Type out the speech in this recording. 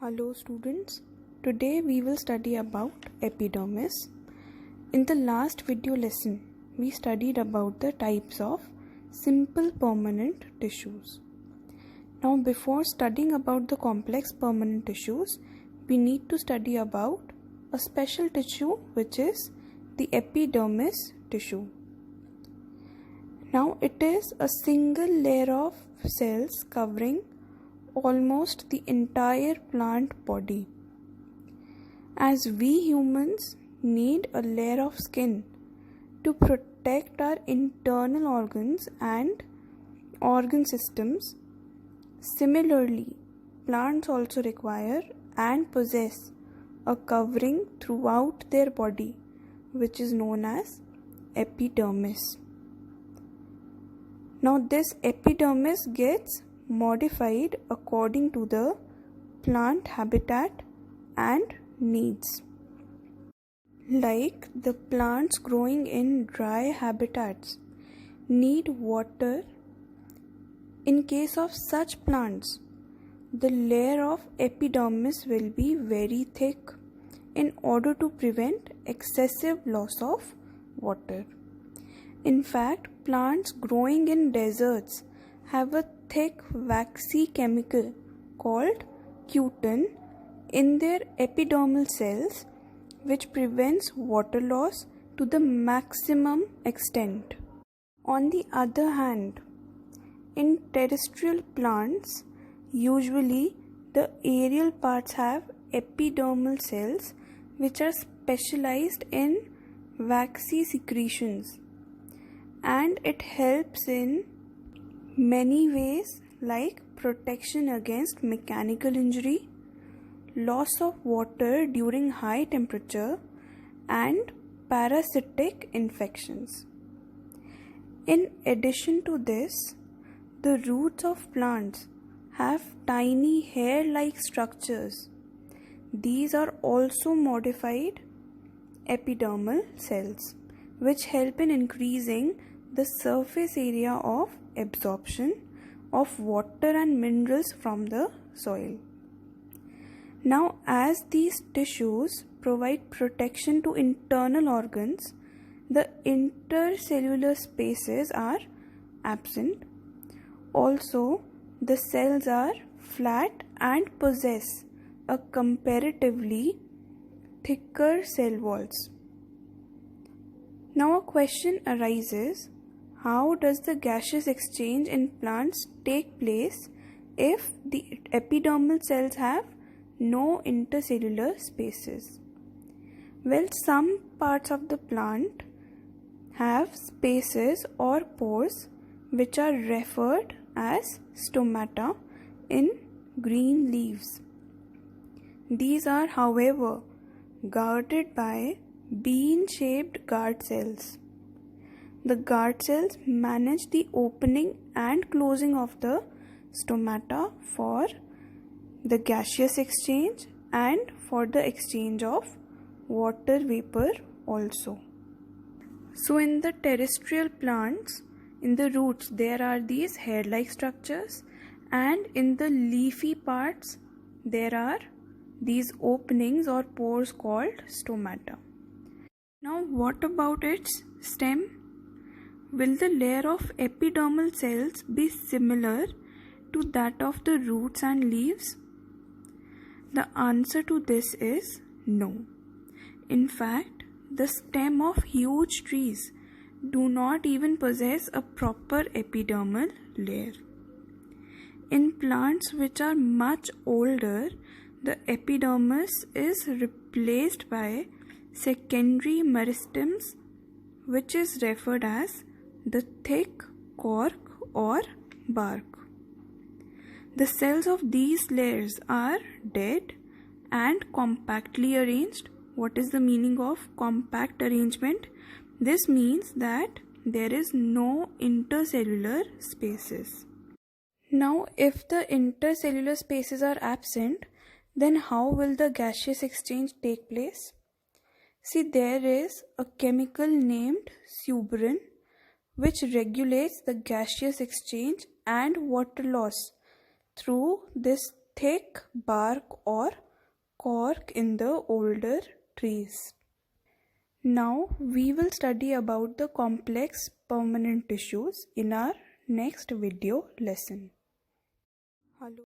Hello students, today we will study about epidermis. In the last video lesson, we studied about the types of simple permanent tissues. Now before studying about the complex permanent tissues, we need to study about a special tissue which is the epidermis tissue. Now it is a single layer of cells covering almost the entire plant body. As we humans need a layer of skin to protect our internal organs and organ systems, similarly, plants also require and possess a covering throughout their body, which is known as epidermis. Now this epidermis gets modified according to the plant habitat and needs. Like the plants growing in dry habitats need water. In case of such plants, the layer of epidermis will be very thick in order to prevent excessive loss of water. In fact, plants growing in deserts have a thick waxy chemical called cutin in their epidermal cells, which prevents water loss to the maximum extent. On the other hand, in terrestrial plants, usually the aerial parts have epidermal cells which are specialized in waxy secretions, and it helps in many ways like protection against mechanical injury, loss of water during high temperature, and parasitic infections. In addition to this, the roots of plants have tiny hair-like structures. These are also modified epidermal cells, which help in increasing the surface area of absorption of water and minerals from the soil. Now, as these tissues provide protection to internal organs, the intercellular spaces are absent. Also, the cells are flat and possess a comparatively thicker cell walls. Now a question arises: how does the gaseous exchange in plants take place if the epidermal cells have no intercellular spaces? Well, some parts of the plant have spaces or pores which are referred as stomata in green leaves. These are, however, guarded by bean-shaped guard cells. The guard cells manage the opening and closing of the stomata for the gaseous exchange and for the exchange of water vapor also. So in the terrestrial plants, in the roots there are these hair-like structures, and in the leafy parts there are these openings or pores called stomata. Now what about its stem? Will the layer of epidermal cells be similar to that of the roots and leaves? The answer to this is no. In fact, the stem of huge trees do not even possess a proper epidermal layer. In plants which are much older, the epidermis is replaced by secondary meristems, which is referred as the thick cork or bark. The cells of these layers are dead and compactly arranged. What is the meaning of compact arrangement? This means that there is no intercellular spaces. Now, if the intercellular spaces are absent, then how will the gaseous exchange take place? See, there is a chemical named suberin which regulates the gaseous exchange and water loss through this thick bark or cork in the older trees. Now we will study about the complex permanent tissues in our next video lesson.